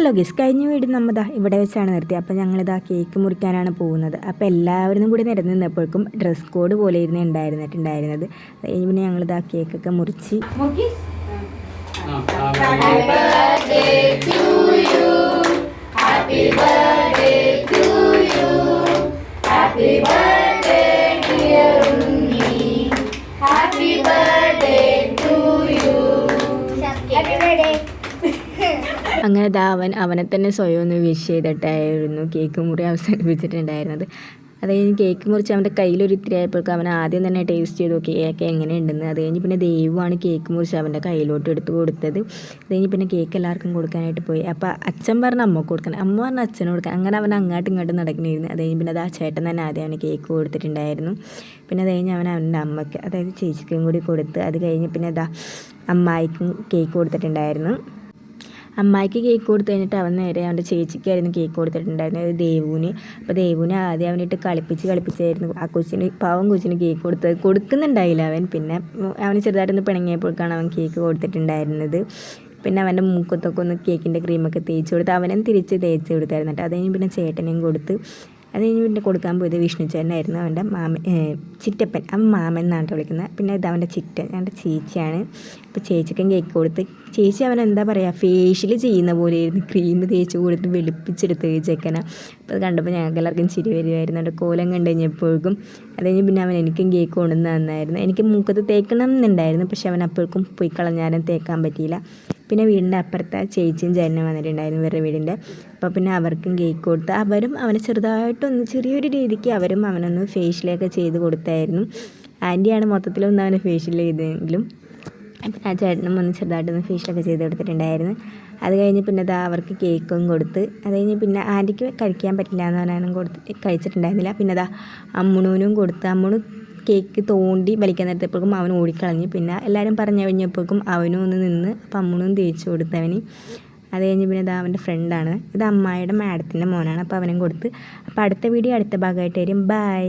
Hello guys, കഴിഞ്ഞ വീട് നമ്മൾ ഇവിടെ വെച്ചാണ് നിർത്തിയത്. അപ്പോൾ ഞങ്ങളിതാ കേക്ക് മുറിക്കാനാണ് പോകുന്നത്. അപ്പോൾ എല്ലാവരും കൂടി നിരന്ന് നിന്നപ്പോഴേക്കും ഡ്രസ് കോഡ് പോലെ ഇരുന്ന് ഉണ്ടായിരുന്നത്. പിന്നെ ഞങ്ങളിതാ കേക്കൊക്കെ മുറിച്ച് അങ്ങനെ അവനെ തന്നെ സ്വയം ഒന്ന് വിഷ് ചെയ്തിട്ടായിരുന്നു കേക്ക് മുറി അവസാനിപ്പിച്ചിട്ടുണ്ടായിരുന്നത്. അത് കഴിഞ്ഞ് കേക്ക് മുറിച്ച് അവൻ്റെ കയ്യിലൊരു ഇത്തിരി ആയപ്പോഴേക്കും അവൻ ആദ്യം തന്നെ ടേസ്റ്റ് ചെയ്ത് നോക്കി കേക്ക് എങ്ങനെയുണ്ടെന്ന്. അത് കഴിഞ്ഞ് പിന്നെ ദൈവമാണ് കേക്ക് മുറിച്ച് അവൻ്റെ കയ്യിലോട്ട് എടുത്ത് കൊടുത്തത്. അത് കഴിഞ്ഞ് പിന്നെ കേക്ക് എല്ലാവർക്കും കൊടുക്കാനായിട്ട് പോയി. അപ്പോൾ അച്ഛൻ പറഞ്ഞ അമ്മ കൊടുക്കണം, അമ്മ പറഞ്ഞ അച്ഛന് കൊടുക്കണം. അങ്ങനെ അവൻ അങ്ങോട്ടും ഇങ്ങോട്ടും നടക്കണമായിരുന്നു. അത് കഴിഞ്ഞ് പിന്നെ അത് ആ ചേട്ടൻ തന്നെ ആദ്യം അവന് കേക്ക് കൊടുത്തിട്ടുണ്ടായിരുന്നു. പിന്നെ അത് കഴിഞ്ഞ് അവൻ്റെ അമ്മയ്ക്ക്, അതായത് ചേച്ചിക്കും കൂടി കൊടുത്ത്. അത് കഴിഞ്ഞ് പിന്നെ അമ്മായിക്കും കേക്ക് കൊടുത്തിട്ടുണ്ടായിരുന്നു. അമ്മായിക്ക് കേക്ക് കൊടുത്തു കഴിഞ്ഞിട്ട് അവൻ നേരെ അവൻ്റെ ചേച്ചിക്കായിരുന്നു കേക്ക് കൊടുത്തിട്ടുണ്ടായിരുന്നത്, ദേവുവിന്. അപ്പോൾ ദേവുവിനെ ആദ്യം അവനിട്ട് കളിപ്പിച്ചായിരുന്നു ആ കൊച്ചിന്, പാവം കൊച്ചിന് കേക്ക് കൊടുക്കുന്നുണ്ടായില്ല അവൻ. പിന്നെ അവന് ചെറുതായിട്ടൊന്ന് പിണങ്ങിയപ്പോഴേക്കാണ് അവൻ കേക്ക് കൊടുത്തിട്ടുണ്ടായിരുന്നത്. പിന്നെ അവൻ്റെ മൂക്കത്തൊക്കെ ഒന്ന് കേക്കിൻ്റെ ക്രീമൊക്കെ തേച്ച് കൊടുത്ത് അവനും തിരിച്ച് തേച്ച് കൊടുത്തായിരുന്നു കേട്ടോ. അത് കഴിഞ്ഞ് പിന്നെ ചേട്ടനെയും കൊടുത്ത്. അത് കഴിഞ്ഞ് പിന്നെ കൊടുക്കാൻ പോയത് വിഷ്ണു ചേട്ടനായിരുന്നു, അവൻ്റെ ചിറ്റപ്പൻ. അവൻ മാമൻ എന്നാണ് വിളിക്കുന്നത്. പിന്നെ ഇത് അവൻ്റെ ചിറ്റൻ, അവൻ്റെ ചേച്ചിയാണ്. അപ്പോൾ ചേച്ചിക്കും കേക്ക് കൊടുത്ത്. ചേച്ചി അവൻ എന്താ പറയുക, ഫേഷ്യൽ ചെയ്യുന്ന പോലെയായിരുന്നു, ക്രീം തേച്ച് കൊടുത്ത് വെളുപ്പിച്ചെടുത്ത് ചെക്കന. അപ്പോൾ അത് കണ്ടപ്പോൾ ഞങ്ങൾക്ക് എല്ലാവർക്കും ചിരി വരുമായിരുന്നു അവൻ്റെ കോലം കണ്ടു കഴിഞ്ഞപ്പോഴേക്കും. അത് കഴിഞ്ഞ് പിന്നെ അവൻ എനിക്കും കേക്ക് കൊണ്ടുവന്ന് തന്നായിരുന്നു. എനിക്ക് മൂക്കത്ത് തേക്കണം എന്നുണ്ടായിരുന്നു, പക്ഷെ അവൻ അപ്പോഴേക്കും പോയി കളഞ്ഞാലും തേക്കാൻ പറ്റിയില്ല. പിന്നെ വീടിൻ്റെ അപ്പുറത്തെ ചേച്ചിയും ചേട്ടനും വന്നിട്ടുണ്ടായിരുന്നു വേറെ വീടിൻ്റെ. അപ്പോൾ പിന്നെ അവർക്കും കേക്ക് കൊടുത്ത് അവരും അവനെ ചെറുതായിട്ടൊന്ന് ചെറിയൊരു രീതിക്ക് അവനൊന്ന് ഫേഷ്യലൊക്കെ ചെയ്ത് കൊടുത്തായിരുന്നു. ആൻറ്റിയാണ് മൊത്തത്തിലൊന്ന് അവനെ ഫേഷ്യൽ ചെയ്തെങ്കിലും പിന്നെ ആ ചേട്ടനും വന്ന് ചെറുതായിട്ടൊന്ന് ഫേഷ്യലൊക്കെ ചെയ്ത് കൊടുത്തിട്ടുണ്ടായിരുന്നു. അത് കഴിഞ്ഞ് പിന്നെ അവർക്ക് കേക്കും കൊടുത്ത്. അത് കഴിഞ്ഞ് പിന്നെ ആൻറ്റിക്ക് കഴിക്കാൻ പറ്റില്ല എന്ന് പറഞ്ഞാലും കഴിച്ചിട്ടുണ്ടായിരുന്നില്ല. പിന്നെ അമ്മുണൂനും കൊടുത്ത്. അമ്മുണു കേക്ക് തോണ്ടി വലിക്കാൻ നേരത്തേപ്പോഴേക്കും അവൻ ഓടിക്കളഞ്ഞ്. പിന്നെ എല്ലാവരും പറഞ്ഞു കഴിഞ്ഞപ്പോഴേക്കും അവനും ഒന്ന് നിന്ന്. അപ്പം അമ്മുണും തേച്ച് കൊടുത്തവന്. അത് കഴിഞ്ഞ് പിന്നെ അവൻ്റെ ഫ്രണ്ടാണ്, ഇത് അമ്മായിയുടെ മാഡത്തിൻ്റെ മോനാണ്. അപ്പോൾ അവനും കൊടുത്ത്. അപ്പോൾ അടുത്ത വീഡിയോ അടുത്ത ഭാഗമായിട്ട് വരും. ബൈ.